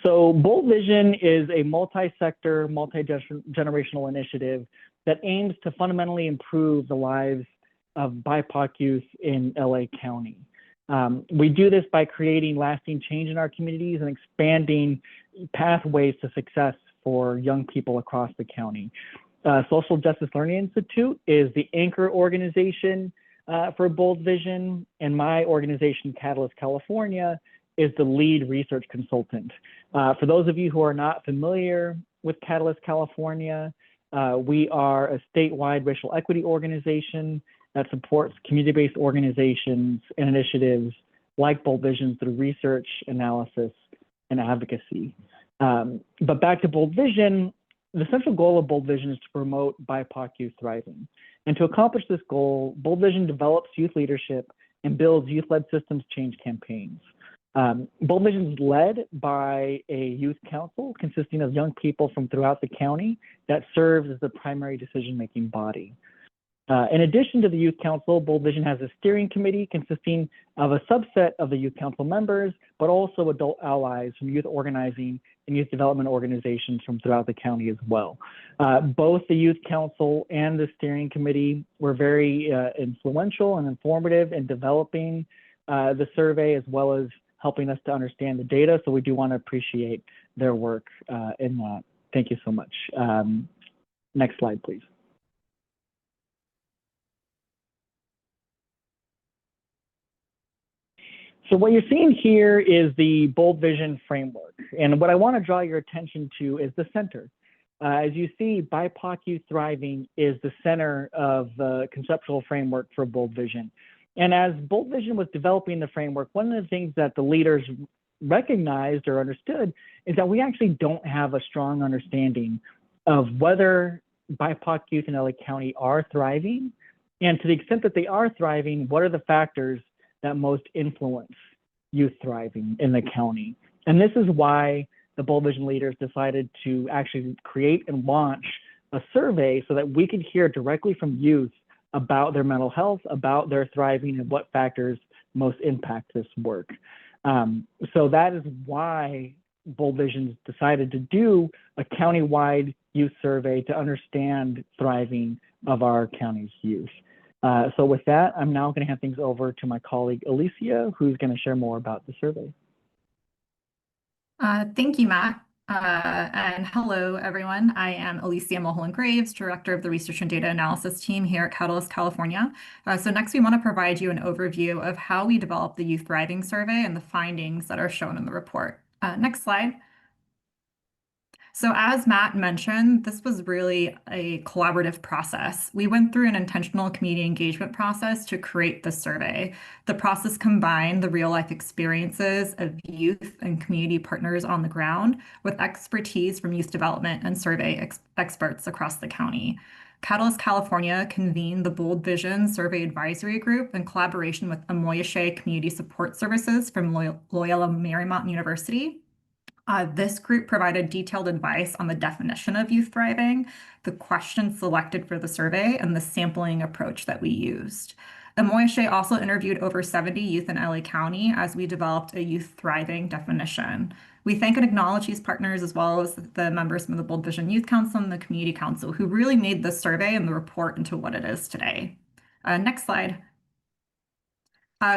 So Bold Vision is a multi-sector, multi-generational initiative that aims to fundamentally improve the lives of BIPOC youth in LA County. We do this by creating lasting change in our communities and expanding pathways to success for young people across the county. Social Justice Learning Institute is the anchor organization for Bold Vision, and my organization, Catalyst California, is the lead research consultant. For those of you who are not familiar with Catalyst California, we are a statewide racial equity organization that supports community-based organizations and initiatives like Bold Vision through research, analysis, and advocacy. But back to Bold Vision, the central goal of Bold Vision is to promote BIPOC youth thriving. And to accomplish this goal, Bold Vision develops youth leadership and builds youth-led systems change campaigns. Bold Vision is led by a youth council consisting of young people from throughout the county that serves as the primary decision-making body. In addition to the Youth Council, Bold Vision has a steering committee consisting of a subset of the Youth Council members, but also adult allies from youth organizing and youth development organizations from throughout the county as well. Both the Youth Council and the steering committee were very influential and informative in developing the survey, as well as helping us to understand the data. So we do want to appreciate their work in that. Thank you so much. Next slide, please. So what you're seeing here is the Bold Vision framework. And what I want to draw your attention to is the center. As you see, BIPOC youth thriving is the center of the conceptual framework for Bold Vision. And as Bold Vision was developing the framework, one of the things that the leaders recognized or understood is that we actually don't have a strong understanding of whether BIPOC youth in LA County are thriving. And to the extent that they are thriving, what are the factors that most influence youth thriving in the county? And this is why the Bold Vision leaders decided to actually create and launch a survey so that we could hear directly from youth about their mental health, about their thriving, and what factors most impact this work. So that is why Bold Vision decided to do a countywide youth survey to understand thriving of our county's youth. So with that, I'm now going to hand things over to my colleague, Alicia, who's going to share more about the survey. Thank you, Matt. And hello, everyone. I am Alicia Mulholland-Graves, Director of the Research and Data Analysis team here at Catalyst California. So next, we want to provide you an overview of how we developed the Youth Thriving Survey and the findings that are shown in the report. Next slide. So as Matt mentioned, this was really a collaborative process. We went through an intentional community engagement process to create the survey. The process combined the real-life experiences of youth and community partners on the ground with expertise from youth development and survey experts across the county. Catalyst California convened the Bold Vision Survey Advisory Group in collaboration with Amoya Shea Community Support Services from Loyola Marymount University. This group provided detailed advice on the definition of youth thriving, the questions selected for the survey, and the sampling approach that we used. Amoya Shea also interviewed over 70 youth in LA County as we developed a youth thriving definition. We thank and acknowledge these partners as well as the members from the Bold Vision Youth Council and the Community Council who really made the survey and the report into what it is today. Next slide.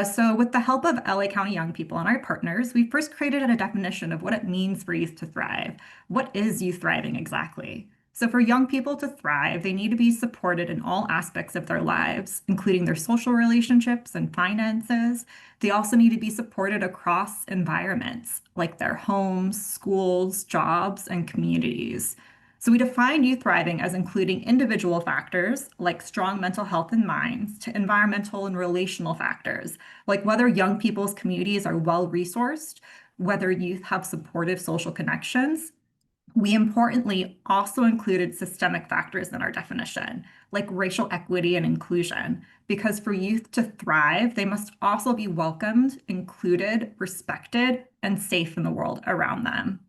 So with the help of LA County young people and our partners, we first created a definition of what it means for youth to thrive. What is youth thriving exactly? So for young people to thrive, they need to be supported in all aspects of their lives, including their social relationships and finances. They also need to be supported across environments like their homes, schools, jobs, and communities. So we define youth thriving as including individual factors like strong mental health and minds to environmental and relational factors, like whether young people's communities are well-resourced, whether youth have supportive social connections. We importantly also included systemic factors in our definition, like racial equity and inclusion, because for youth to thrive, they must also be welcomed, included, respected, and safe in the world around them.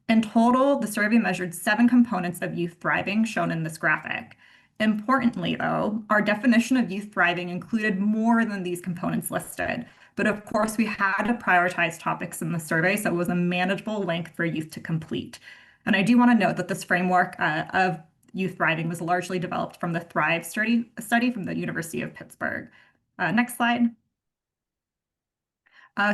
In total, the survey measured 7 components of youth thriving shown in this graphic. Importantly, though, our definition of youth thriving included more than these components listed. But of course, we had to prioritize topics in the survey so it was a manageable length for youth to complete. And I do want to note that this framework of youth thriving was largely developed from the Thrive study from the University of Pittsburgh. Next slide.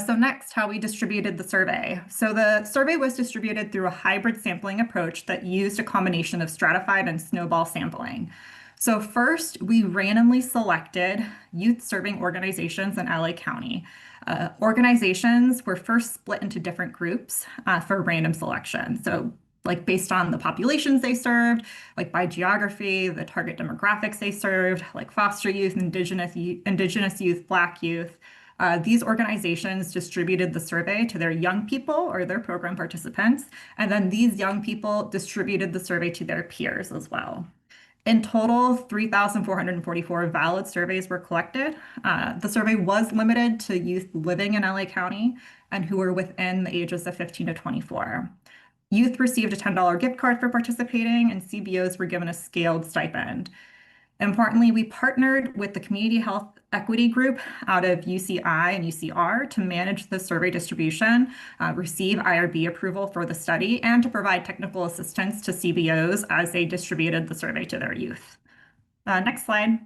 So next, how we distributed the survey. So the survey was distributed through a hybrid sampling approach that used a combination of stratified and snowball sampling. So first, we randomly selected youth serving organizations in LA County. Organizations were first split into different groups for random selection. So like based on the populations they served, like by geography, the target demographics they served, like foster youth, indigenous youth, Black youth. These organizations distributed the survey to their young people or their program participants, and then these young people distributed the survey to their peers as well. In total, 3,444 valid surveys were collected. The survey was limited to youth living in LA County and who were within the ages of 15 to 24. Youth received a $10 gift card for participating, and CBOs were given a scaled stipend. Importantly, we partnered with the Community Health Equity Group out of UCI and UCR to manage the survey distribution, receive IRB approval for the study, and to provide technical assistance to CBOs as they distributed the survey to their youth. Next slide.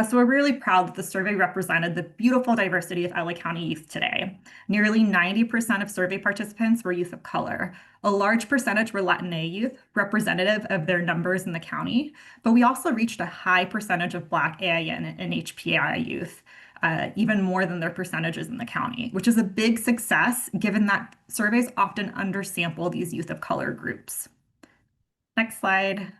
So we're really proud that the survey represented the beautiful diversity of LA County youth today. Nearly 90% of survey participants were youth of color. A large percentage were Latina youth, representative of their numbers in the county, but we also reached a high percentage of Black AIN and HPAI youth, even more than their percentages in the county, which is a big success given that surveys often undersample these youth of color groups. Next slide.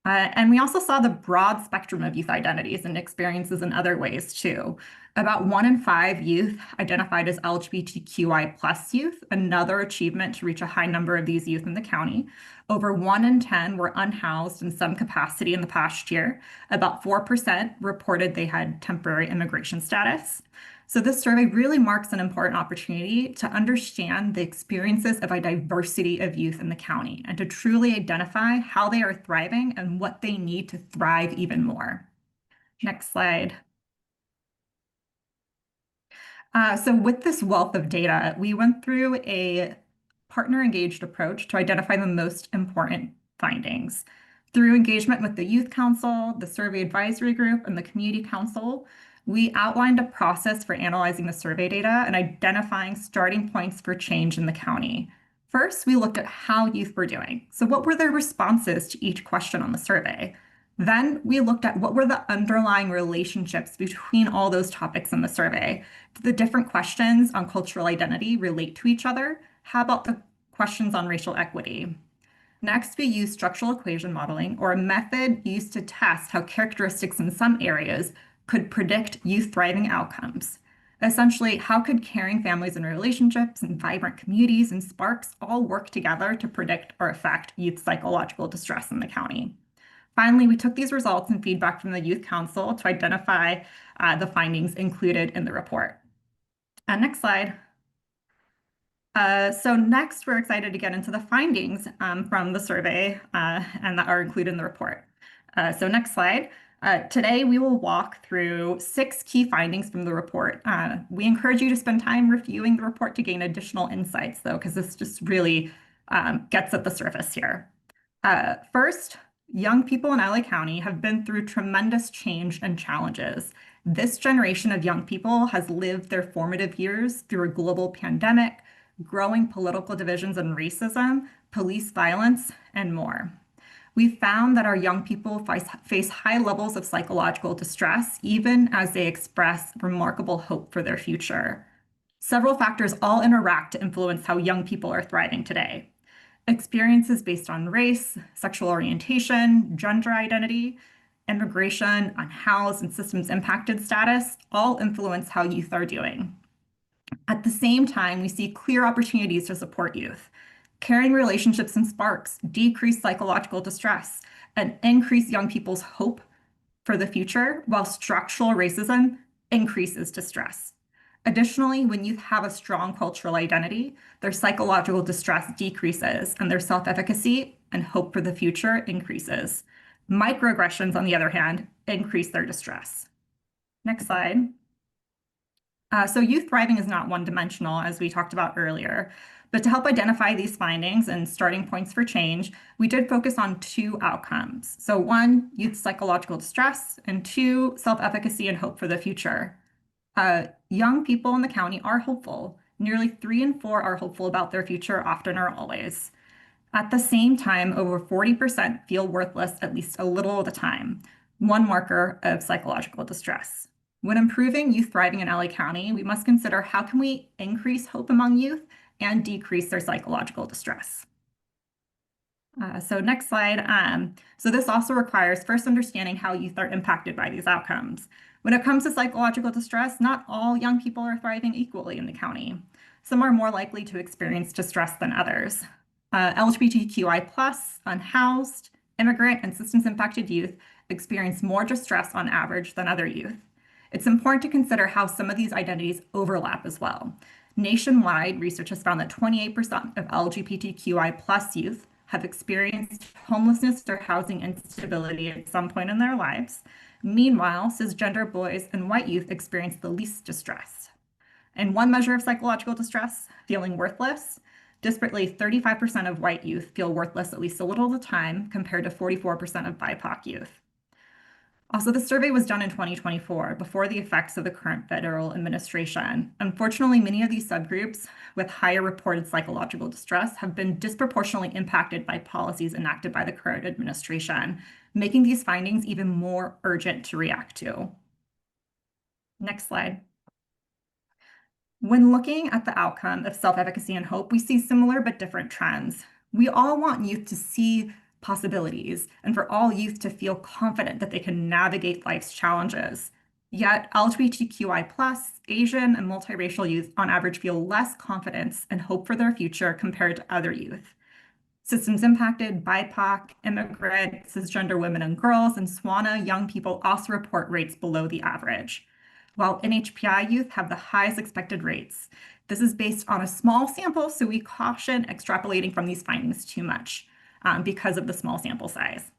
And we also saw the broad spectrum of youth identities and experiences in other ways too. About 1 in 5 youth identified as LGBTQI plus youth, another achievement to reach a high number of these youth in the county. Over 1 in 10 were unhoused in some capacity in the past year. About 4% reported they had temporary immigration status. So this survey really marks an important opportunity to understand the experiences of a diversity of youth in the county and to truly identify how they are thriving and what they need to thrive even more. Next slide. So with this wealth of data, we went through a partner-engaged approach to identify the most important findings. Through engagement with the Youth Council, the Survey Advisory Group, and the Community Council, we outlined a process for analyzing the survey data and identifying starting points for change in the county. First, we looked at how youth were doing. So what were their responses to each question on the survey? Then we looked at what were the underlying relationships between all those topics in the survey. Do the different questions on cultural identity relate to each other? How about the questions on racial equity? Next, we used structural equation modeling, or a method used to test how characteristics in some areas could predict youth thriving outcomes. Essentially, how could caring families and relationships and vibrant communities and sparks all work together to predict or affect youth psychological distress in the county? Finally, we took these results and feedback from the Youth Council to identify the findings included in the report. Next slide. So next, we're excited to get into the findings from the survey and that are included in the report. So next slide. Today, we will walk through 6 key findings from the report. We encourage you to spend time reviewing the report to gain additional insights, though, because this just really gets at the surface here. First, young people in LA County have been through tremendous change and challenges. This generation of young people has lived their formative years through a global pandemic, growing political divisions and racism, police violence, and more. We found that our young people face high levels of psychological distress, even as they express remarkable hope for their future. Several factors all interact to influence how young people are thriving today. Experiences based on race, sexual orientation, gender identity, immigration, unhoused and systems impacted status all influence how youth are doing. At the same time, we see clear opportunities to support youth. Caring relationships and sparks decrease psychological distress and increase young people's hope for the future, while structural racism increases distress. Additionally, when youth have a strong cultural identity, their psychological distress decreases and their self-efficacy and hope for the future increases. Microaggressions, on the other hand, increase their distress. Next slide. So youth thriving is not one-dimensional, as we talked about earlier. But to help identify these findings and starting points for change, we did focus on two outcomes. So one, youth psychological distress, and two, self-efficacy and hope for the future. Young people in the county are hopeful. Nearly 3 in 4 are hopeful about their future, often or always. At the same time, over 40% feel worthless at least a little of the time, one marker of psychological distress. When improving youth thriving in LA County, we must consider how can we increase hope among youth and decrease their psychological distress. So next slide. So this also requires first understanding how youth are impacted by these outcomes. When it comes to psychological distress, not all young people are thriving equally in the county. Some are more likely to experience distress than others. LGBTQI+, unhoused, immigrant, and systems impacted youth experience more distress on average than other youth. It's important to consider how some of these identities overlap as well. Nationwide, research has found that 28% of LGBTQI+ youth have experienced homelessness or housing instability at some point in their lives. Meanwhile, cisgender boys and white youth experience the least distress. And one measure of psychological distress, feeling worthless, disparately 35% of white youth feel worthless at least a little of the time, compared to 44% of BIPOC youth. Also, the survey was done in 2024, before the effects of the current federal administration. Unfortunately, many of these subgroups with higher reported psychological distress have been disproportionately impacted by policies enacted by the current administration, making these findings even more urgent to react to. Next slide. When looking at the outcome of self-efficacy and hope, we see similar but different trends. We all want youth to see possibilities and for all youth to feel confident that they can navigate life's challenges. Yet LGBTQI+, Asian, and multiracial youth on average feel less confidence and hope for their future compared to other youth. Systems impacted, BIPOC, immigrant, cisgender women and girls, and SWANA young people also report rates below the average, while NHPI youth have the highest expected rates. This is based on a small sample, so we caution extrapolating from these findings too much because of the small sample size.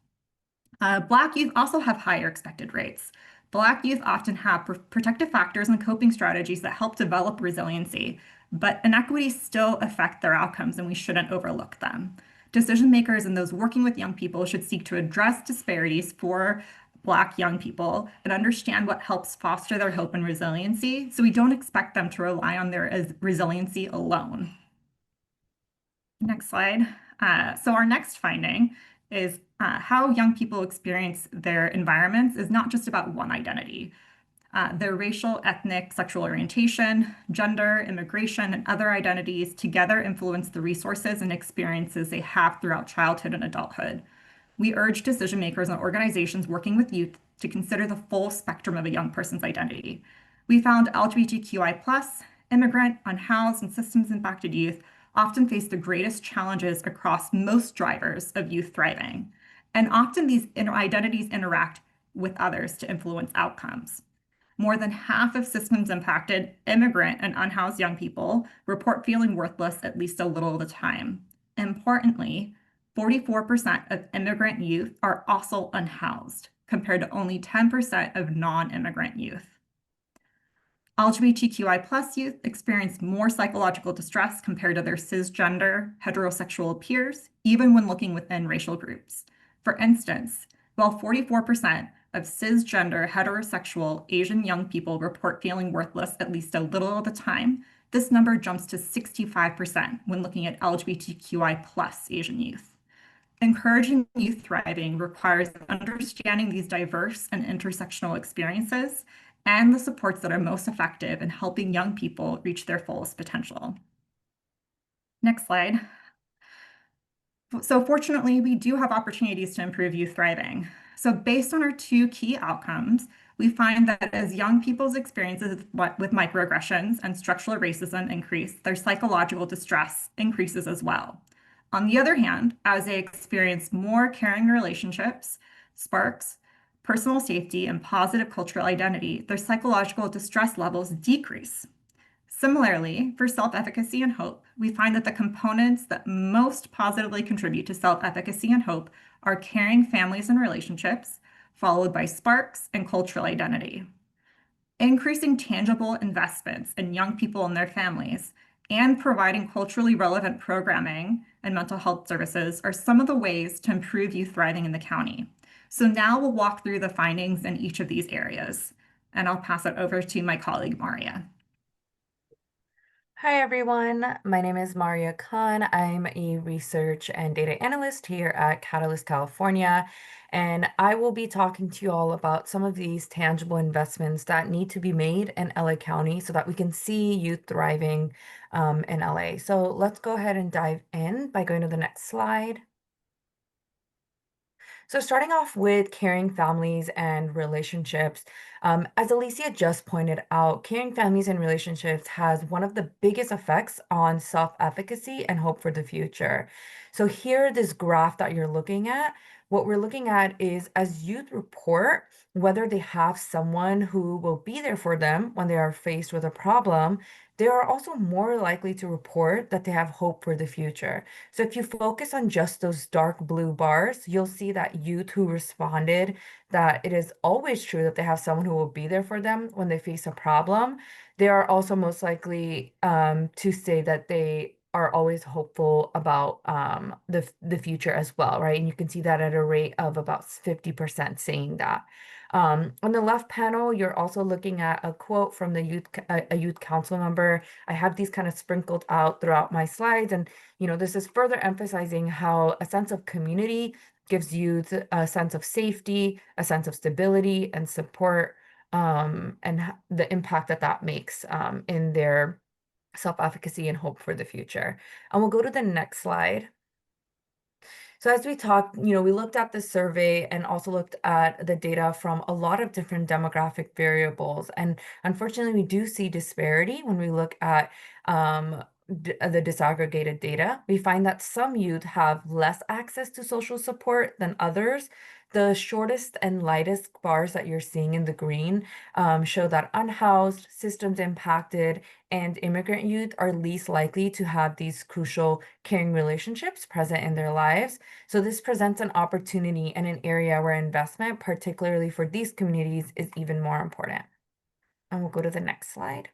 Black youth also have higher expected rates. Black youth often have protective factors and coping strategies that help develop resiliency, but inequities still affect their outcomes and we shouldn't overlook them. Decision makers and those working with young people should seek to address disparities for Black young people and understand what helps foster their hope and resiliency, so we don't expect them to rely on their resiliency alone. Next slide. So our next finding is how young people experience their environments is not just about one identity. Their racial, ethnic, sexual orientation, gender, immigration, and other identities together influence the resources and experiences they have throughout childhood and adulthood. We urge decision makers and organizations working with youth to consider the full spectrum of a young person's identity. We found LGBTQI+, immigrant, unhoused, and systems impacted youth often face the greatest challenges across most drivers of youth thriving. And often these identities interact with others to influence outcomes. More than half of systems impacted immigrant and unhoused young people report feeling worthless at least a little of the time. Importantly, 44% of immigrant youth are also unhoused, compared to only 10% of non-immigrant youth. LGBTQI+ youth experience more psychological distress compared to their cisgender, heterosexual peers, even when looking within racial groups. For instance, while 44% of cisgender, heterosexual Asian young people report feeling worthless at least a little of the time, this number jumps to 65% when looking at LGBTQI+ Asian youth. Encouraging youth thriving requires understanding these diverse and intersectional experiences and the supports that are most effective in helping young people reach their fullest potential. Next slide. So fortunately, we do have opportunities to improve youth thriving. So based on our two key outcomes, we find that as young people's experiences with microaggressions and structural racism increase, their psychological distress increases as well. On the other hand, as they experience more caring relationships, sparks, personal safety, and positive cultural identity, their psychological distress levels decrease. Similarly, for self-efficacy and hope, we find that the components that most positively contribute to self-efficacy and hope are caring families and relationships, followed by sparks and cultural identity. Increasing tangible investments in young people and their families, and providing culturally relevant programming and mental health services are some of the ways to improve youth thriving in the county. So now we'll walk through the findings in each of these areas, and I'll pass it over to my colleague, Maria. Hi everyone, my name is Maria Khan. I'm a research and data analyst here at Catalyst California, and I will be talking to you all about some of these tangible investments that need to be made in LA County so that we can see youth thriving in LA. So let's go ahead and dive in by going to the next slide. So starting off with caring families and relationships, as Alicia just pointed out, caring families and relationships has one of the biggest effects on self-efficacy and hope for the future. So here, this graph that you're looking at, what we're looking at is as youth report whether they have someone who will be there for them when they are faced with a problem, they are also more likely to report that they have hope for the future. So if you focus on just those dark blue bars, you'll see that youth who responded that it is always true that they have someone who will be there for them when they face a problem. They are also most likely to say that they are always hopeful about the future as well, right? And you can see that at a rate of about 50% saying that. On the left panel, you're also looking at a quote from a youth council member. I have these kind of sprinkled out throughout my slides, and this is further emphasizing how a sense of community gives youth a sense of safety, a sense of stability and support, and the impact that that makes in their self-efficacy and hope for the future. And we'll go to the next slide. So as we talked, we looked at the survey and also looked at the data from a lot of different demographic variables. And unfortunately, we do see disparity when we look at the disaggregated data. We find that some youth have less access to social support than others. The shortest and lightest bars that you're seeing in the green show that unhoused, systems impacted, and immigrant youth are least likely to have these crucial caring relationships present in their lives. So this presents an opportunity and an area where investment, particularly for these communities, is even more important. And we'll go to the next slide.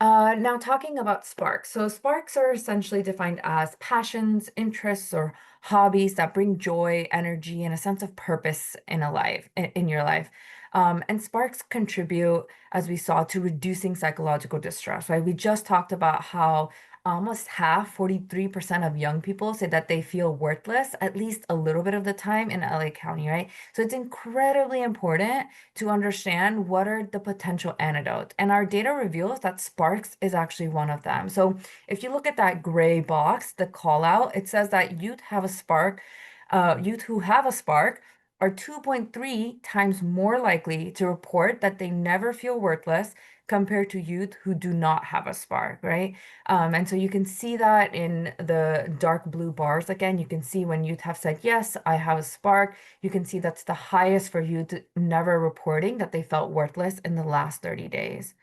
Now talking about sparks. So sparks are essentially defined as passions, interests, or hobbies that bring joy, energy, and a sense of purpose in your life. And sparks contribute, as we saw, to reducing psychological distress, right? We just talked about how almost half, 43% of young people say that they feel worthless at least a little bit of the time in LA County, right? So it's incredibly important to understand what are the potential antidotes. And our data reveals that Sparks is actually one of them. So if you look at that gray box, the call out, it says that youth who have a spark are 2.3 times more likely to report that they never feel worthless compared to youth who do not have a spark, right? And so you can see that in the dark blue bars. Again, you can see when youth have said, yes, I have a spark, you can see that's the highest for youth never reporting that they felt worthless in the last 30 days.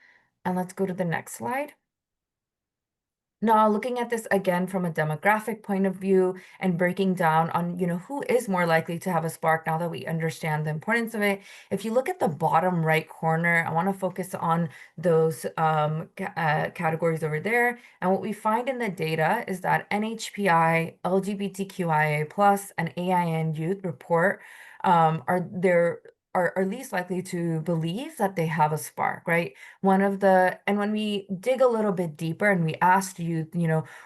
And let's go to the next slide. Now, looking at this again from a demographic point of view and breaking down on, who is more likely to have a spark now that we understand the importance of it. If you look at the bottom right corner, I want to focus on those categories over there. And what we find in the data is that NHPI, LGBTQIA+, and AIN youth report are least likely to believe that they have a spark, right? And when we dig a little bit deeper and we asked you,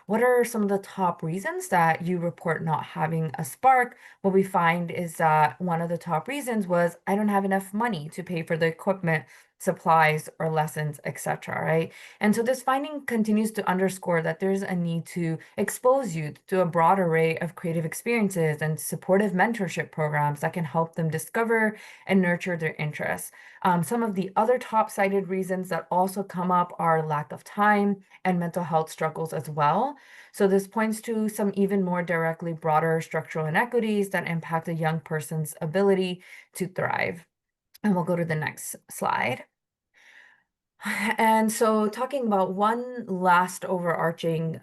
what are some of the top reasons that you report not having a spark? What we find is that one of the top reasons was, I don't have enough money to pay for the equipment, supplies, or lessons, etc., right? And so this finding continues to underscore that there's a need to expose youth to a broad array of creative experiences and supportive mentorship programs that can help them discover and nurture their interests. Some of the other top cited reasons that also come up are lack of time and mental health struggles as well. So this points to some even more directly broader structural inequities that impact a young person's ability to thrive. And we'll go to the next slide. And so talking about one last overarching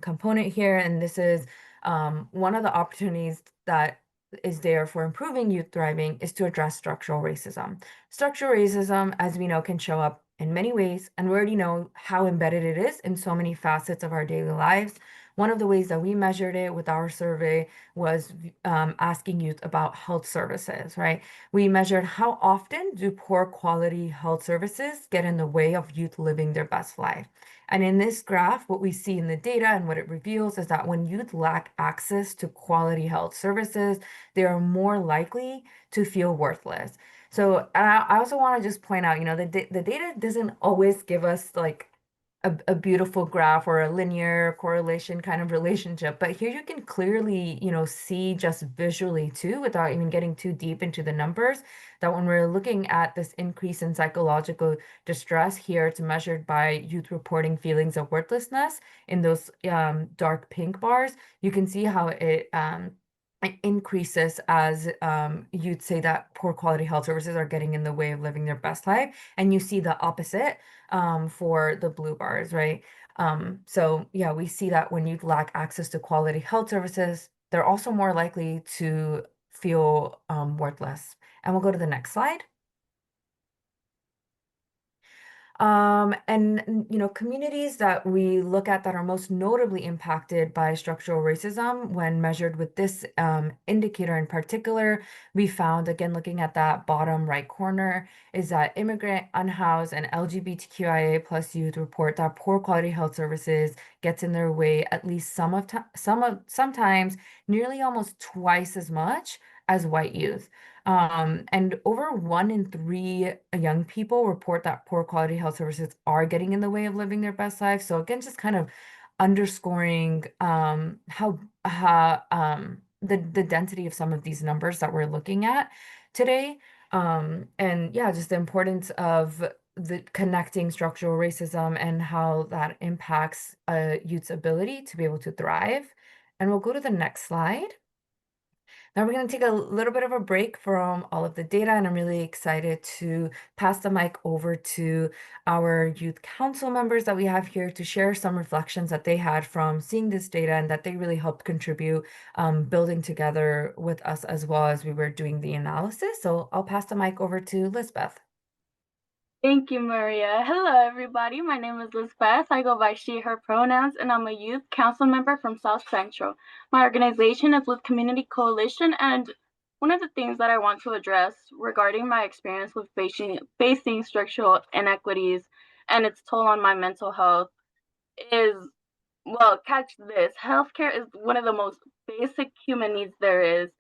component here, and this is one of the opportunities that is there for improving youth thriving is to address structural racism. Structural racism, as we know, can show up in many ways, and we already know how embedded it is in so many facets of our daily lives. One of the ways that we measured it with our survey was asking youth about health services, right? We measured how often do poor quality health services get in the way of youth living their best life. And in this graph, what we see in the data and what it reveals is that when youth lack access to quality health services, they are more likely to feel worthless. So I also want to just point out, the data doesn't always give us like a beautiful graph or a linear correlation kind of relationship. But here you can clearly, see just visually too, without even getting too deep into the numbers, that when we're looking at this increase in psychological distress here, it's measured by youth reporting feelings of worthlessness in those dark pink bars. You can see how it increases as you'd say that poor quality health services are getting in the way of living their best life. And you see the opposite for the blue bars, right? So yeah, we see that when you lack access to quality health services, they're also more likely to feel worthless. And we'll go to the next slide. Communities that we look at that are most notably impacted by structural racism, when measured with this indicator in particular, we found, again, looking at that bottom right corner, is that immigrant, unhoused, and LGBTQIA plus youth report that poor quality health services gets in their way at least sometimes nearly almost twice as much as white youth. And over 1 in 3 young people report that poor quality health services are getting in the way of living their best life. So again, just kind of underscoring how the density of some of these numbers that we're looking at today. And yeah, just the importance of the connecting structural racism and how that impacts youth's ability to be able to thrive. And we'll go to the next slide. Now we're going to take a little bit of a break from all of the data, and I'm really excited to pass the mic over to our youth council members that we have here to share some reflections that they had from seeing this data and that they really helped contribute building together with us as well as we were doing the analysis. So I'll pass the mic over to Lisbeth. Thank you, Maria. Hello, everybody. My name is Lisbeth. I go by she, her pronouns, and I'm a youth council member from South Central. My organization is with Community Coalition, and one of the things that I want to address regarding my experience with facing structural inequities and its toll on my mental health is, well, catch this. Healthcare is one of the most basic human needs there is.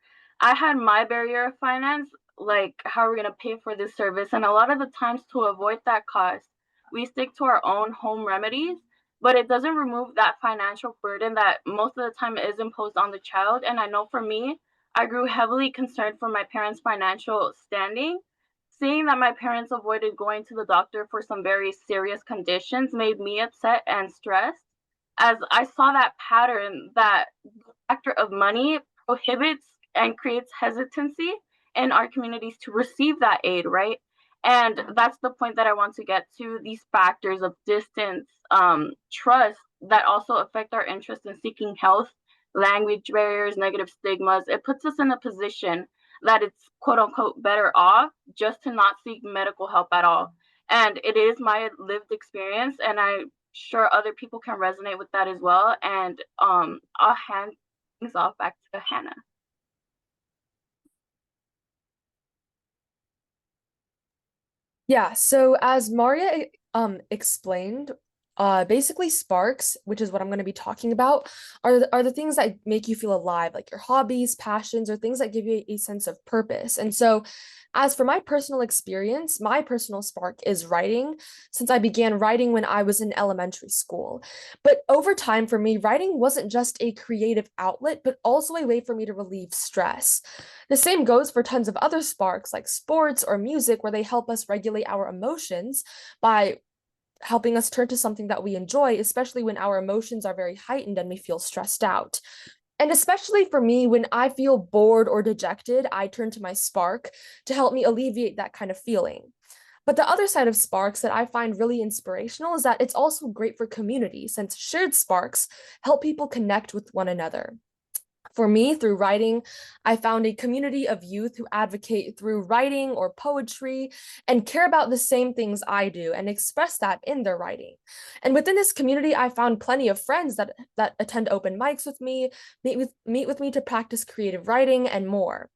I had my barrier of finance, like how are we gonna pay for this service? And a lot of the times to avoid that cost, we stick to our own home remedies, but it doesn't remove that financial burden that most of the time is imposed on the child. And I know for me, I grew heavily concerned for my parents' financial standing. Seeing that my parents avoided going to the doctor for some very serious conditions made me upset and stressed, as I saw that pattern that the factor of money prohibits and creates hesitancy in our communities to receive that aid, right? And that's the point that I want to get to, these factors of distance, trust that also affect our interest in seeking health, language barriers, negative stigmas. It puts us in a position that it's quote unquote better off just to not seek medical help at all. And it is my lived experience, and I'm sure other people can resonate with that as well. And I'll hand things off back to Hannah. Yeah, so as Maria explained, basically sparks, which is what I'm going to be talking about, are the things that make you feel alive, like your hobbies, passions, or things that give you a sense of purpose. And so as for my personal experience, my personal spark is writing, since I began writing when I was in elementary school. But over time for me, writing wasn't just a creative outlet, but also a way for me to relieve stress. The same goes for tons of other sparks like sports or music, where they help us regulate our emotions by helping us turn to something that we enjoy, especially when our emotions are very heightened and we feel stressed out. And especially for me, when I feel bored or dejected, I turn to my spark to help me alleviate that kind of feeling. But the other side of sparks that I find really inspirational is that it's also great for community, since shared sparks help people connect with one another. For me, through writing, I found a community of youth who advocate through writing or poetry and care about the same things I do and express that in their writing. And within this community, I found plenty of friends that attend open mics with me, meet with me to practice creative writing and more.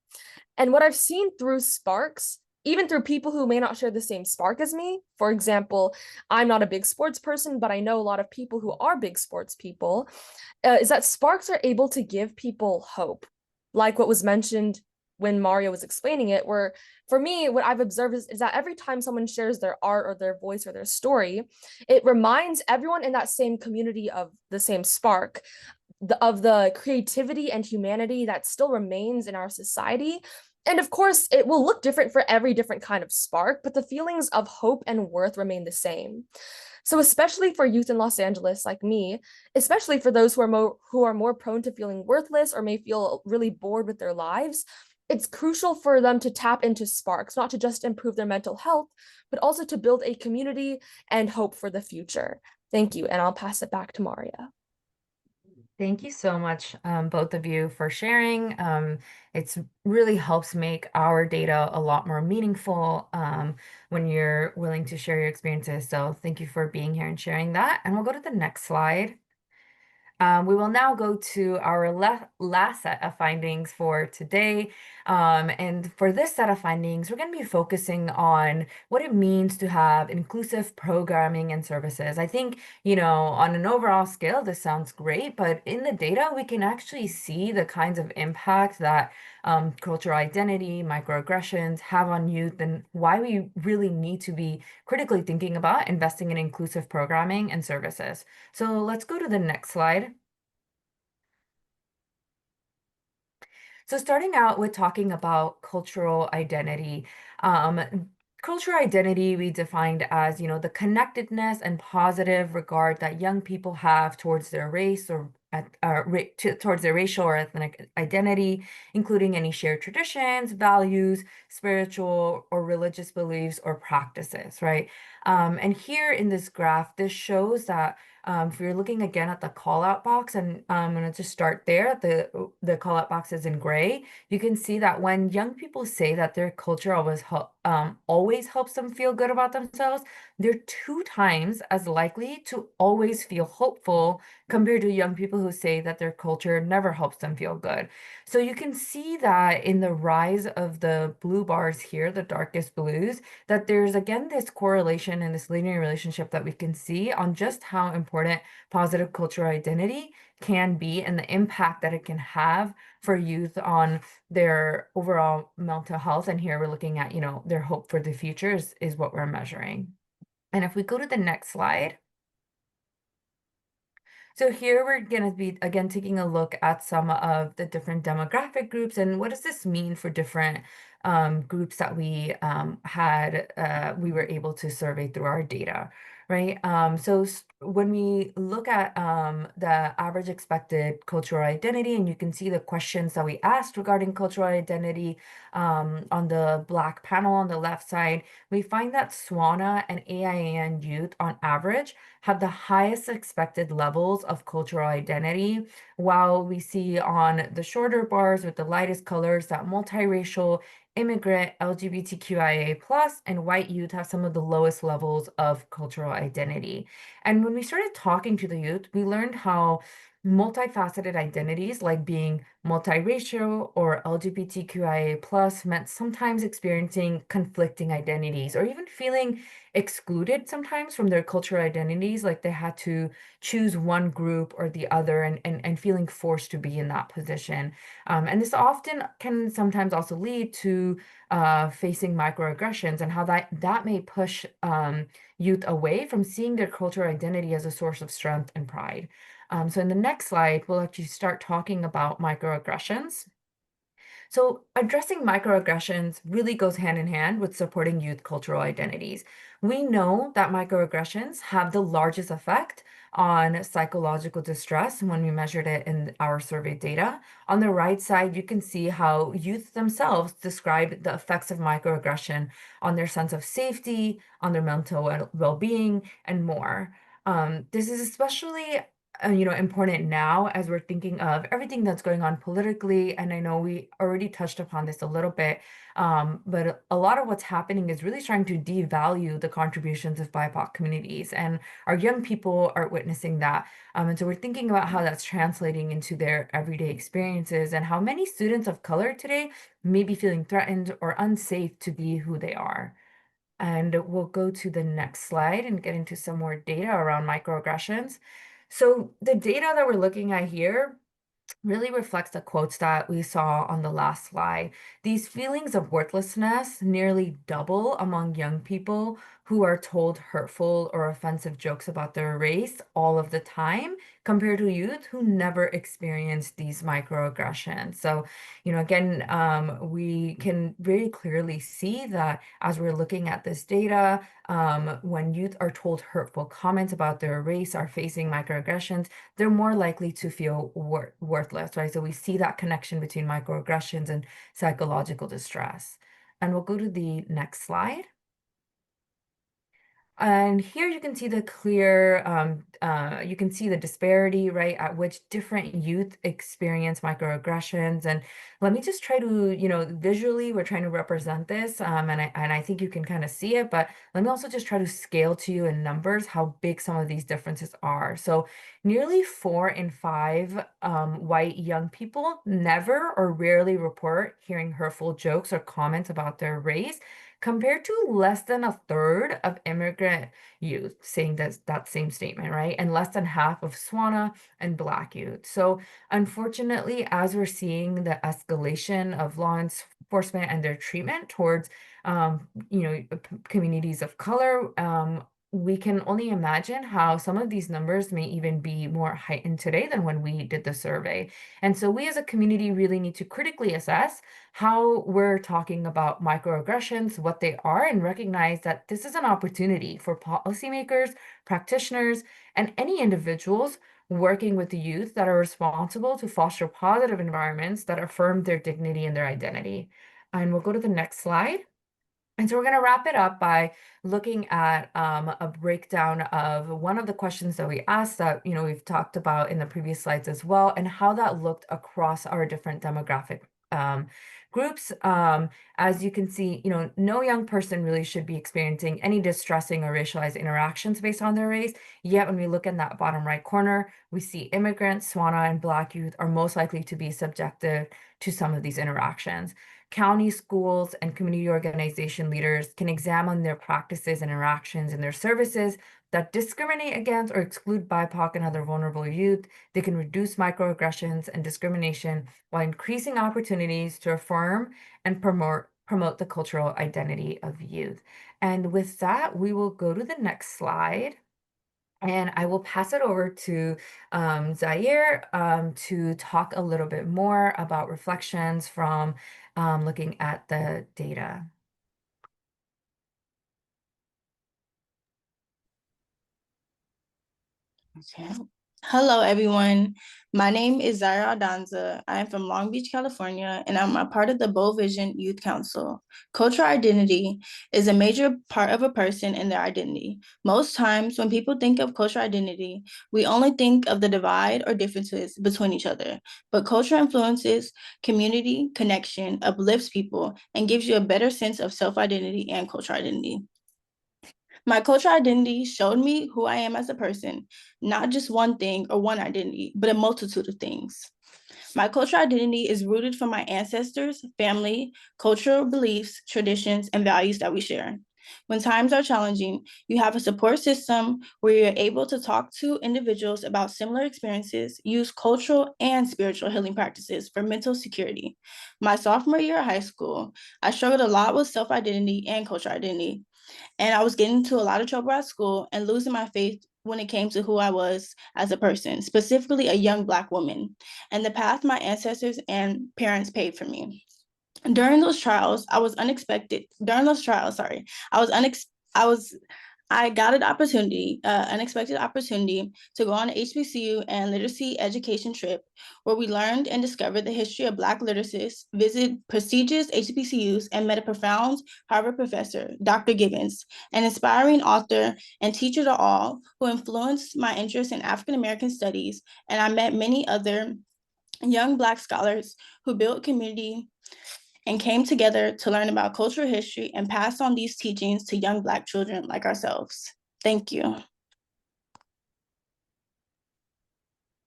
And what I've seen through Sparks, even through people who may not share the same spark as me, for example, I'm not a big sports person, but I know a lot of people who are big sports people, is that Sparks are able to give people hope. Like what was mentioned when Mario was explaining it, where for me, what I've observed is that every time someone shares their art or their voice or their story, it reminds everyone in that same community of the same spark, of the creativity and humanity that still remains in our society. And of course, it will look different for every different kind of spark, but the feelings of hope and worth remain the same. So especially for youth in Los Angeles like me, especially for those who are more prone to feeling worthless or may feel really bored with their lives, it's crucial for them to tap into sparks, not to just improve their mental health, but also to build a community and hope for the future. Thank you, and I'll pass it back to Maria. Thank you so much, both of you, for sharing. It's really helps make our data a lot more meaningful when you're willing to share your experiences. So thank you for being here and sharing that. And we'll go to the next slide. We will now go to our last set of findings for today. And for this set of findings, we're going to be focusing on what it means to have inclusive programming and services. I think, on an overall scale, this sounds great, but in the data, we can actually see the kinds of impact that cultural identity, microaggressions have on youth, and why we really need to be critically thinking about investing in inclusive programming and services. So let's go to the next slide. So starting out with talking about cultural identity. Cultural identity we defined as, the connectedness and positive regard that young people have towards their race or towards their racial or ethnic identity, including any shared traditions, values, spiritual or religious beliefs or practices, right? And here in this graph, this shows that if you're looking again at the call-out box, and I'm going to just start there, the call-out box is in gray, you can see that when young people say that their culture always helps them feel good about themselves, they're 2 times as likely to always feel hopeful compared to young people who say that their culture never helps them feel good. So you can see that in the rise of the blue bars here, the darkest blues, that there's again this correlation and this linear relationship that we can see on just how important positive cultural identity can be and the impact that it can have for youth on their overall mental health. And here we're looking at, their hope for the future is what we're measuring. And if we go to the next slide. So here we're going to be, again, taking a look at some of the different demographic groups and what does this mean for different groups that we we were able to survey through our data, right? So when we look at the average expected cultural identity, and you can see the questions that we asked regarding cultural identity on the black panel on the left side, we find that SWANA and AIAN youth on average have the highest expected levels of cultural identity, while we see on the shorter bars with the lightest colors that multiracial, immigrant, LGBTQIA+, and white youth have some of the lowest levels of cultural identity. And when we started talking to the youth, we learned how multifaceted identities like being multiracial or LGBTQIA+ meant sometimes experiencing conflicting identities or even feeling excluded sometimes from their cultural identities, like they had to choose one group or the other and feeling forced to be in that position. And this often can sometimes also lead to facing microaggressions and how that may push youth away from seeing their cultural identity as a source of strength and pride. So in the next slide, we'll actually start talking about microaggressions. So addressing microaggressions really goes hand in hand with supporting youth cultural identities. We know that microaggressions have the largest effect on psychological distress when we measured it in our survey data. On the right side, you can see how youth themselves describe the effects of microaggression on their sense of safety, on their mental well-being, and more. This is especially important now as we're thinking of everything that's going on politically. And I know we already touched upon this a little bit, but a lot of what's happening is really trying to devalue the contributions of BIPOC communities, and our young people are witnessing that. And so we're thinking about how that's translating into their everyday experiences and how many students of color today may be feeling threatened or unsafe to be who they are. And we'll go to the next slide and get into some more data around microaggressions. So the data that we're looking at here really reflects the quotes that we saw on the last slide. These feelings of worthlessness nearly double among young people who are told hurtful or offensive jokes about their race all of the time, compared to youth who never experienced these microaggressions. So, again, we can very clearly see that as we're looking at this data, when youth are told hurtful comments about their race, are facing microaggressions, they're more likely to feel worthless, right? So we see that connection between microaggressions and psychological distress. And we'll go to the next slide. And here you can see the clear, you can see the disparity, right, at which different youth experience microaggressions. And let me just try to, visually, we're trying to represent this, and I think you can kind of see it, but let me also just try to scale to you in numbers how big some of these differences are. So nearly 4 in 5 white young people never or rarely report hearing hurtful jokes or comments about their race, compared to less than a third of immigrant youth saying that same statement, right? And less than half of SWANA and Black youth. So unfortunately, as we're seeing the escalation of law enforcement and their treatment towards, communities of color, we can only imagine how some of these numbers may even be more heightened today than when we did the survey. And so we as a community really need to critically assess how we're talking about microaggressions, what they are, and recognize that this is an opportunity for policymakers, practitioners, and any individuals working with the youth that are responsible to foster positive environments that affirm their dignity and their identity. And we'll go to the next slide. And so we're going to wrap it up by looking at a breakdown of one of the questions that we asked that, we've talked about in the previous slides as well, and how that looked across our different demographic groups. As you can see, no young person really should be experiencing any distressing or racialized interactions based on their race. Yet when we look in that bottom right corner, we see immigrants, SWANA, and Black youth are most likely to be subjected to some of these interactions. County schools and community organization leaders can examine their practices and interactions in their services that discriminate against or exclude BIPOC and other vulnerable youth. They can reduce microaggressions and discrimination while increasing opportunities to affirm and promote the cultural identity of youth. And with that, we will go to the next slide. And I will pass it over to Zaire to talk a little bit more about reflections from looking at the data. Okay. Hello, everyone. My name is Zaira Aldanza. I am from Long Beach, California, and I'm a part of the Bold Vision Youth Council. Cultural identity is a major part of a person and their identity. Most times when people think of cultural identity, we only think of the divide or differences between each other. But culture influences community, connection, uplifts people, and gives you a better sense of self-identity and cultural identity. My cultural identity showed me who I am as a person, not just one thing or one identity, but a multitude of things. My cultural identity is rooted from my ancestors, family, cultural beliefs, traditions, and values that we share. When times are challenging, you have a support system where you're able to talk to individuals about similar experiences, use cultural and spiritual healing practices for mental security. My sophomore year of high school, I struggled a lot with self-identity and cultural identity. And I was getting into a lot of trouble at school and losing my faith when it came to who I was as a person, specifically a young Black woman, and the path my ancestors and parents paved for me. During those trials, I was I got an opportunity, unexpected opportunity to go on an HBCU and literacy education trip where we learned and discovered the history of Black lyricists, visited prestigious HBCUs, and met a profound Harvard professor, Dr. Gibbons, an inspiring author and teacher to all who influenced my interest in African American studies. And I met many other young Black scholars who built community and came together to learn about cultural history and pass on these teachings to young Black children like ourselves. Thank you.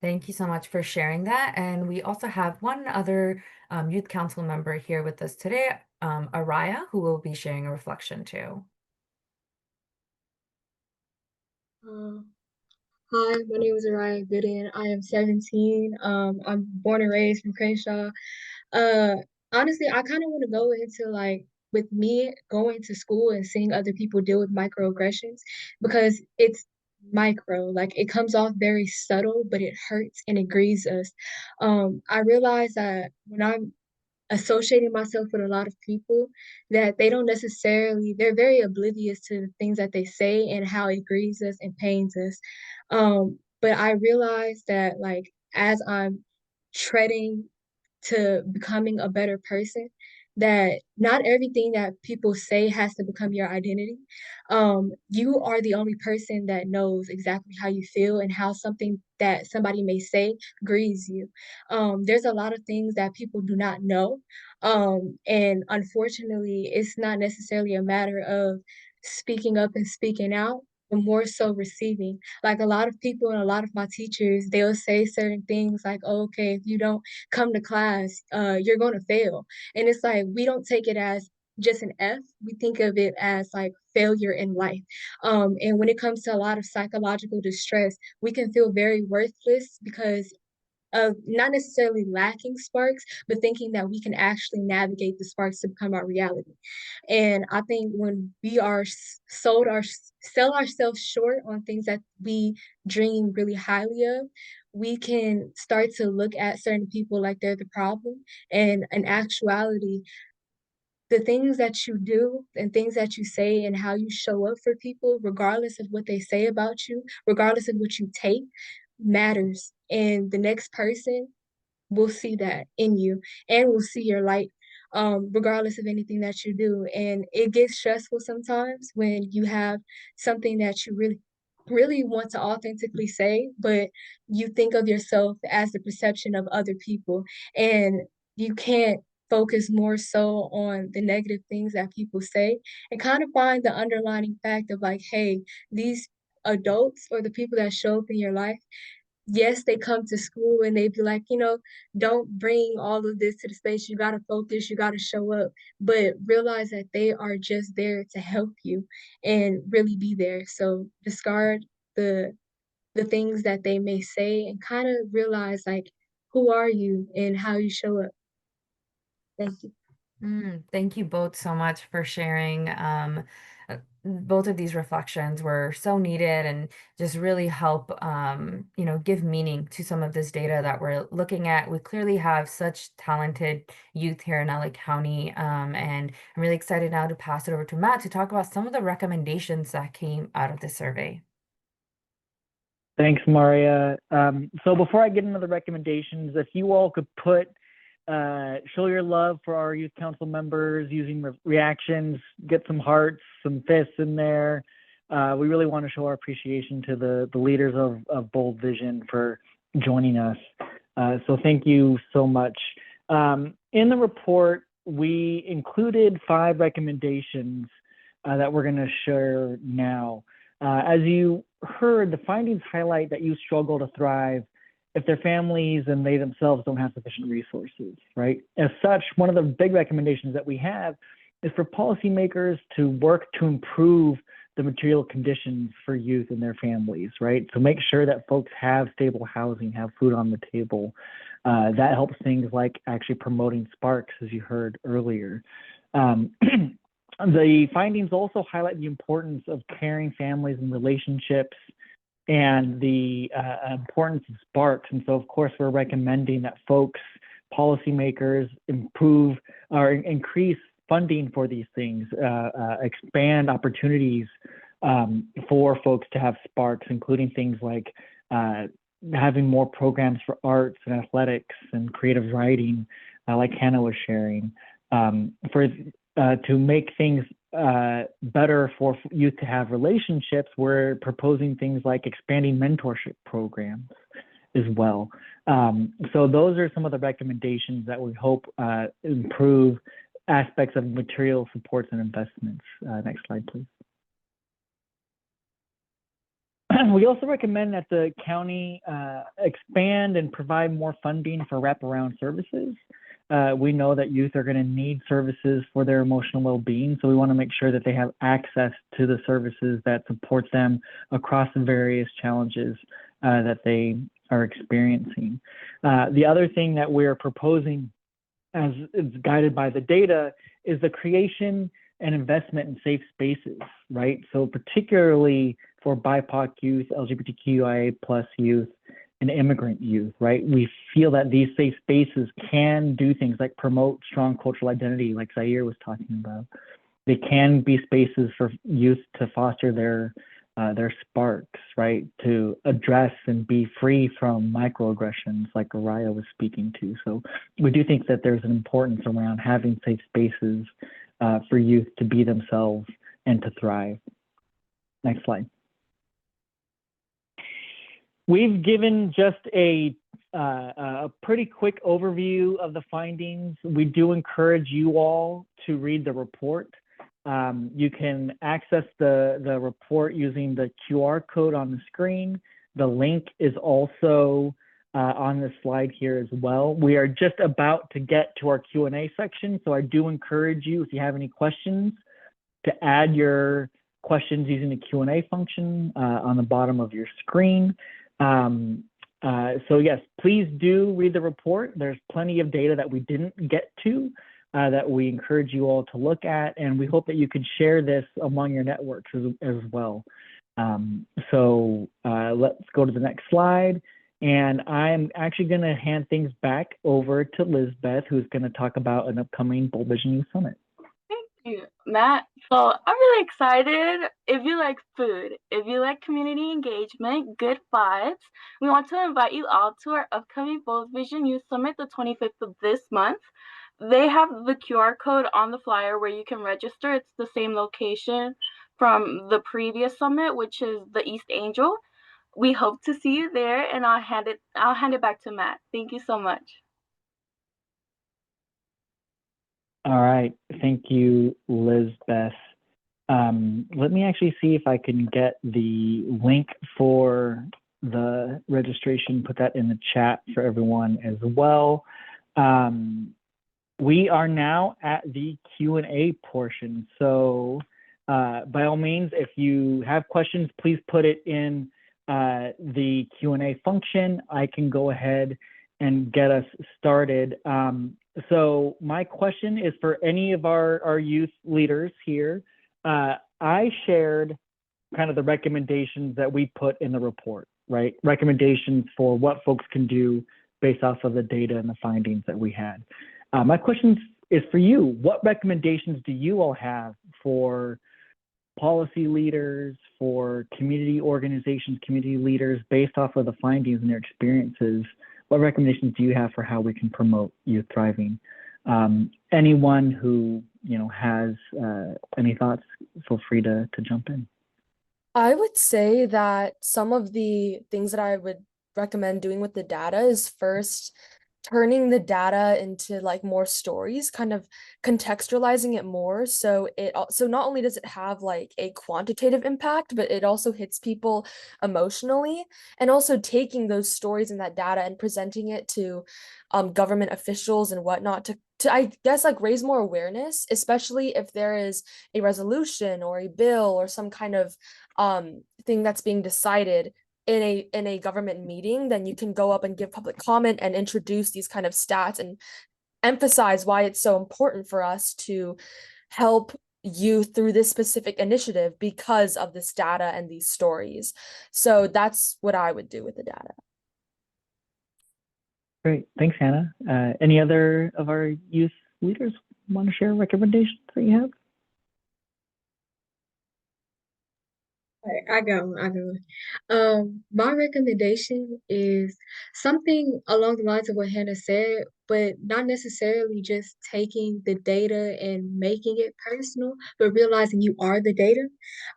Thank you so much for sharing that. And we also have one other youth council member here with us today, Araya, who will be sharing a reflection too. Hi, my name is Araya Gooden. I am 17. I'm born and raised from Crenshaw. Honestly, I kind of want to go into like with me going to school and seeing other people deal with microaggressions because it's micro, like it comes off very subtle, but it hurts and it grieves us. I realize that when I'm associating myself with a lot of people that they don't necessarily they're very oblivious to the things that they say and how it grieves us and pains us. But I realize that like as I'm treading to becoming a better person, that not everything that people say has to become your identity. You are the only person that knows exactly how you feel and how something that somebody may say grieves you. There's a lot of things that people do not know. And unfortunately, it's not necessarily a matter of speaking up and speaking out, but more so receiving. Like a lot of people and a lot of my teachers, they'll say certain things like, oh, okay, if you don't come to class, you're going to fail. And it's like, we don't take it as just an F. We think of it as like failure in life. And when it comes to a lot of psychological distress, we can feel very worthless because of not necessarily lacking sparks, but thinking that we can actually navigate the sparks to become our reality. And I think when we are sell ourselves short on things that we dream really highly of, we can start to look at certain people like they're the problem. And in actuality, the things that you do and things that you say and how you show up for people, regardless of what they say about you, regardless of what you take, matters. And the next person will see that in you and will see your light, regardless of anything that you do. And it gets stressful sometimes when you have something that you really want to authentically say, but you think of yourself as the perception of other people. And you can't focus more so on the negative things that people say and kind of find the underlying fact of like, hey, these adults or the people that show up in your life, yes, they come to school and they be like, don't bring all of this to the space. You got to focus, you got to show up, but realize that they are just there to help you and really be there. So discard the the things that they may say and kind of realize like who are you and how you show up. Thank you. Thank you both so much for sharing. Both of these reflections were so needed and just really help, give meaning to some of this data that we're looking at. We clearly have such talented youth here in LA County, and I'm really excited now to pass it over to Matt to talk about some of the recommendations that came out of the survey. Thanks, Maria. So before I get into the recommendations, if you all could show your love for our youth council members using reactions, get some hearts, some fists in there. We really want to show our appreciation to the leaders of Bold Vision for joining us. So thank you so much. In the report, we included 5 recommendations that we're going to share now. As you heard, the findings highlight that youth struggle to thrive if their families and they themselves don't have sufficient resources, right? As such, one of the big recommendations that we have is for policymakers to work to improve the material conditions for youth and their families, right? So make sure that folks have stable housing, have food on the table. That helps things like actually promoting Sparks, as you heard earlier. The findings also highlight the importance of caring families and relationships and the importance of Sparks. And so, of course, we're recommending that folks, policymakers, improve or increase funding for these things, expand opportunities for folks to have sparks, including things like having more programs for arts and athletics and creative writing, like Hannah was sharing, to make things better for youth to have relationships. We're proposing things like expanding mentorship programs as well. So those are some of the recommendations that we hope improve aspects of material supports and investments. Next slide, please. We also recommend that the county expand and provide more funding for wraparound services. We know that youth are going to need services for their emotional well-being, so we want to make sure that they have access to the services that support them across the various challenges that they are experiencing. The other thing that we're proposing, as it's guided by the data, is the creation and investment in safe spaces, right? So particularly for BIPOC youth, LGBTQIA+ youth, and immigrant youth, right? We feel that these safe spaces can do things like promote strong cultural identity, like Zaire was talking about. They can be spaces for youth to foster their sparks, right? To address and be free from microaggressions, like Araya was speaking to. So we do think that there's an importance around having safe spaces for youth to be themselves and to thrive. Next slide. We've given just a pretty quick overview of the findings. We do encourage you all to read the report. You can access the report using the QR code on the screen. The link is also on the slide here as well. We are just about to get to our Q&A section, so I do encourage you, if you have any questions, to add your questions using the Q&A function on the bottom of your screen. So yes, please do read the report. There's plenty of data that we didn't get to that we encourage you all to look at, and we hope that you could share this among your networks as well. Let's go to the next slide. And I'm actually going to hand things back over to Lizbeth, who's going to talk about an upcoming Bold Vision Youth Summit. Thank you, Matt. So I'm really excited. If you like food, if you like community engagement, good vibes, we want to invite you all to our upcoming Bold Vision Youth Summit, the 25th of this month. They have the QR code on the flyer where you can register. It's the same location from the previous summit, which is the East Angel. We hope to see you there, and I'll hand it back to Matt. Thank you so much. All right, thank you, Lizbeth. Let me actually see if I can get the link for the registration, put that in the chat for everyone as well. We are now at the Q&A portion. So by all means, if you have questions, please put it in the Q&A function. I can go ahead and get us started. So my question is for any of our youth leaders here. I shared kind of the recommendations that we put in the report, right? Recommendations for what folks can do based off of the data and the findings that we had. My question is for you. What recommendations do you all have for policy leaders, for community organizations, community leaders, based off of the findings and their experiences? What recommendations do you have for how we can promote youth thriving? Anyone who has any thoughts, feel free to jump in. I would say that some of the things that I would recommend doing with the data is first turning the data into like more stories, kind of contextualizing it more. So not only does it have like a quantitative impact, but it also hits people emotionally, and also taking those stories and that data and presenting it to government officials and whatnot to I guess like raise more awareness, especially if there is a resolution or a bill or some kind of thing that's being decided in a government meeting. Then you can go up and give public comment and introduce these kind of stats and emphasize why it's so important for us to help youth through this specific initiative because of this data and these stories. So that's what I would do with the data. Great, thanks, Hannah. Any other of our youth leaders want to share recommendations that you have? I got one. I got one. My recommendation is something along the lines of what Hannah said, but not necessarily just taking the data and making it personal, but realizing you are the data.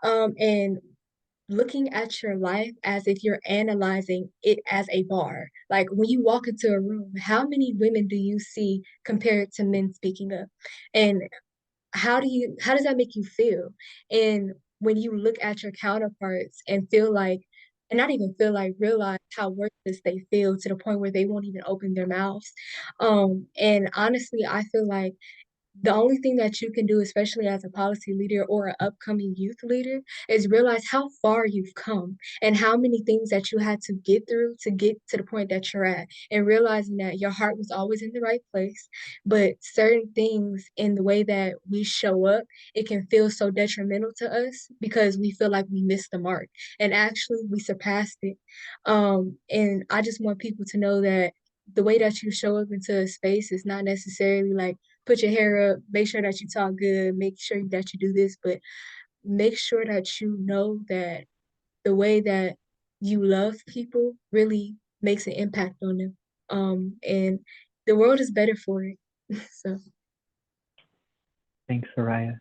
And looking at your life as if you're analyzing it as a bar. Like when you walk into a room, how many women do you see compared to men speaking up? And how does that make you feel? And when you look at your counterparts and feel like, and not even feel like, realize how worthless they feel to the point where they won't even open their mouths. And honestly, I feel like the only thing that you can do, especially as a policy leader or an upcoming youth leader, is realize how far you've come and how many things that you had to get through to get to the point that you're at, and realizing that your heart was always in the right place. But certain things in the way that we show up, it can feel so detrimental to us because we feel like we missed the mark. And actually, we surpassed it. And I just want people to know that the way that you show up into a space is not necessarily like put your hair up, make sure that you talk good, make sure that you do this, but make sure that you know that the way that you love people really makes an impact on them. And the world is better for it. So Thanks, Soraya.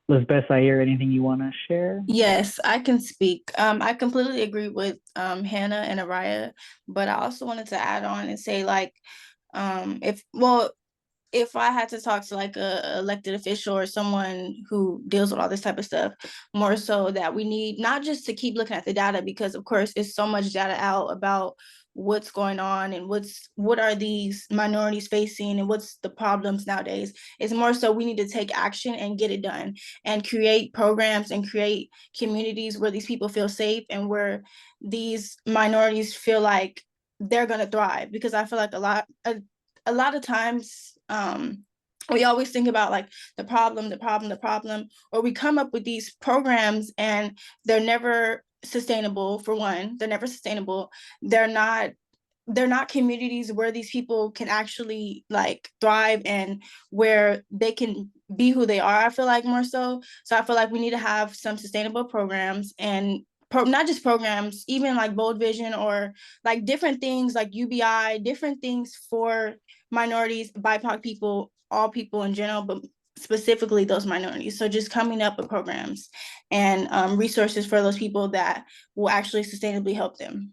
Lisbeth, I hear anything you want to share? Yes, I can speak. I completely agree with Hannah and Araya, but I also wanted to add on and say like, if I had to talk to like a elected official or someone who deals with all this type of stuff, more so that we need not just to keep looking at the data, because of course it's so much data out about what's going on and what are these minorities facing and what's the problems nowadays. It's more so we need to take action and get it done and create programs and create communities where these people feel safe and where these minorities feel like they're going to thrive. Because I feel like a lot of times we always think about like the problem, or we come up with these programs and they're never sustainable. For one, they're never sustainable. They're not communities where these people can actually like thrive and where they can be who they are. I feel like more so. So I feel like we need to have some sustainable programs and not just programs, even like Bold Vision or like different things like UBI, different things for minorities, BIPOC people, all people in general, but specifically those minorities. So just coming up with programs and resources for those people that will actually sustainably help them.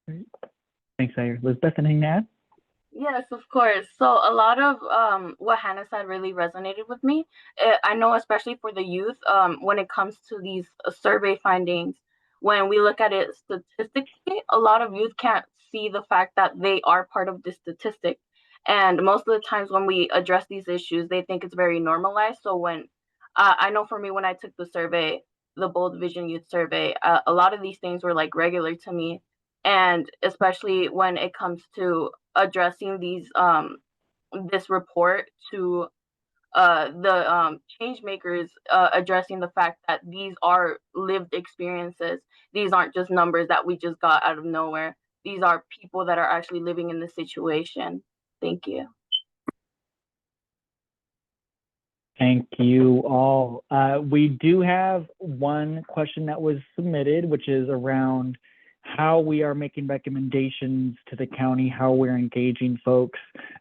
Great. Thanks, Zaire. Lisbeth, anything to add? Yes, of course. So a lot of what Hannah said really resonated with me. I know, especially for the youth, when it comes to these survey findings, when we look at it statistically, a lot of youth can't see the fact that they are part of the statistic. And most of the times when we address these issues, they think it's very normalized. So when I know for me, when I took the survey, the Bold Vision Youth Survey, a lot of these things were like regular to me. And especially when it comes to addressing these this report to the change makers, addressing the fact that these are lived experiences. These aren't just numbers that we just got out of nowhere. These are people that are actually living in the situation. Thank you. Thank you all. We do have one question that was submitted, which is around how we are making recommendations to the county, how we're engaging folks.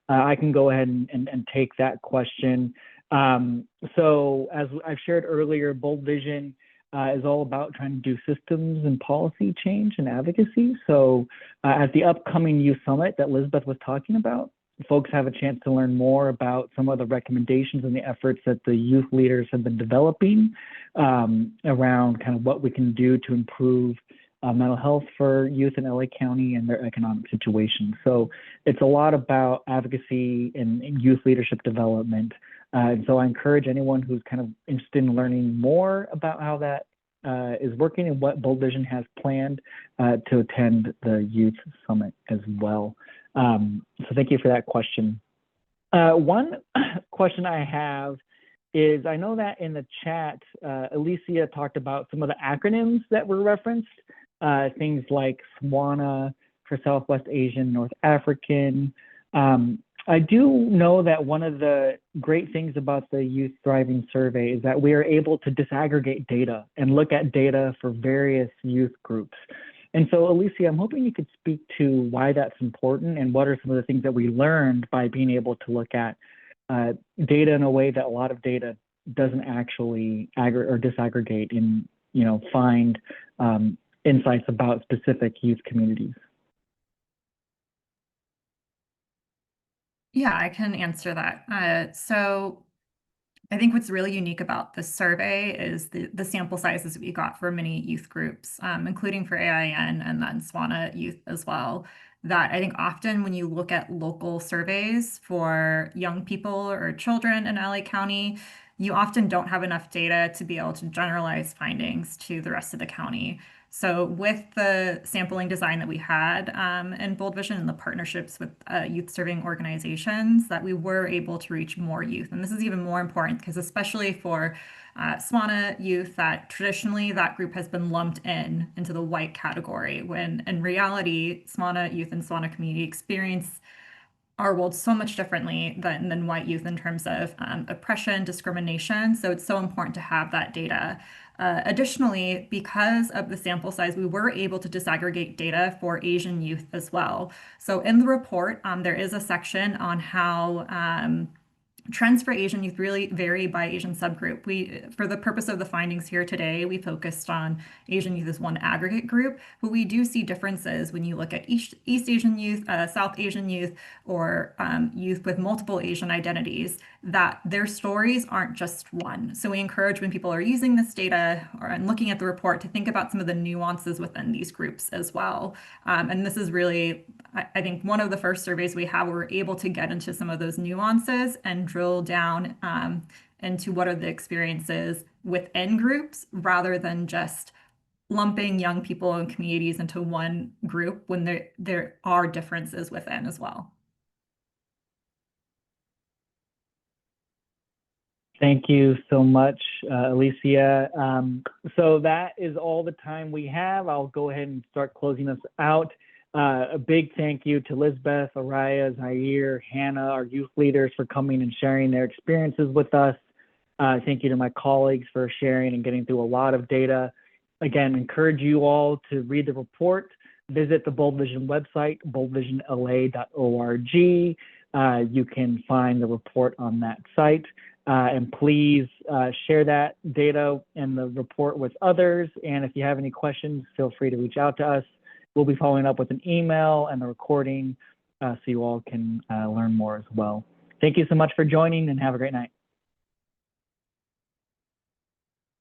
I can go ahead and take that question. So as I've shared earlier, Bold Vision is all about trying to do systems and policy change and advocacy. So at the upcoming Youth Summit that Lisbeth was talking about, folks have a chance to learn more about some of the recommendations and the efforts that the youth leaders have been developing around kind of what we can do to improve mental health for youth in LA County and their economic situation. So it's a lot about advocacy and youth leadership development. And so I encourage anyone who's kind of interested in learning more about how that is working and what Bold Vision has planned to attend the Youth Summit as well. So thank you for that question. One question I have is, I know that in the chat, Alicia talked about some of the acronyms that were referenced, things like SWANA for Southwest Asian, North African. I do know that one of the great things about the Youth Thriving Survey is that we are able to disaggregate data and look at data for various youth groups. And so, Alicia, I'm hoping you could speak to why that's important and what are some of the things that we learned by being able to look at data in a way that a lot of data doesn't actually disaggregate and find insights about specific youth communities. Yeah, I can answer that. So I think what's really unique about this survey is the sample sizes we got for many youth groups, including for AIN and then SWANA youth as well. That I think often when you look at local surveys for young people or children in LA County, you often don't have enough data to be able to generalize findings to the rest of the county. So with the sampling design that we had in Bold Vision and the partnerships with youth serving organizations, that we were able to reach more youth. And this is even more important because especially for SWANA youth, that traditionally that group has been lumped into the white category, when in reality, SWANA youth and SWANA community experience our world so much differently than white youth in terms of oppression, discrimination. So it's so important to have that data. Additionally, because of the sample size, we were able to disaggregate data for Asian youth as well. So in the report, there is a section on how trends for Asian youth really vary by Asian subgroup. For the purpose of the findings here today, we focused on Asian youth as one aggregate group, but we do see differences when you look at East Asian youth, South Asian youth, or youth with multiple Asian identities, that their stories aren't just one. So we encourage when people are using this data and looking at the report to think about some of the nuances within these groups as well. And this is really, I think, one of the first surveys we have where we're able to get into some of those nuances and drill down into what are the experiences within groups rather than just lumping young people and communities into one group when there are differences within as well. Thank you so much, Alicia. So that is all the time we have. I'll go ahead and start closing us out. A big thank you to Lizbeth, Araya, Zaire, Hannah, our youth leaders for coming and sharing their experiences with us. Thank you to my colleagues for sharing and getting through a lot of data. Again, encourage you all to read the report, visit the Bold Vision website, boldvisionla.org. You can find the report on that site. And please share that data and the report with others. And if you have any questions, feel free to reach out to us. We'll be following up with an email and the recording so you all can learn more as well. Thank you so much for joining and have a great night.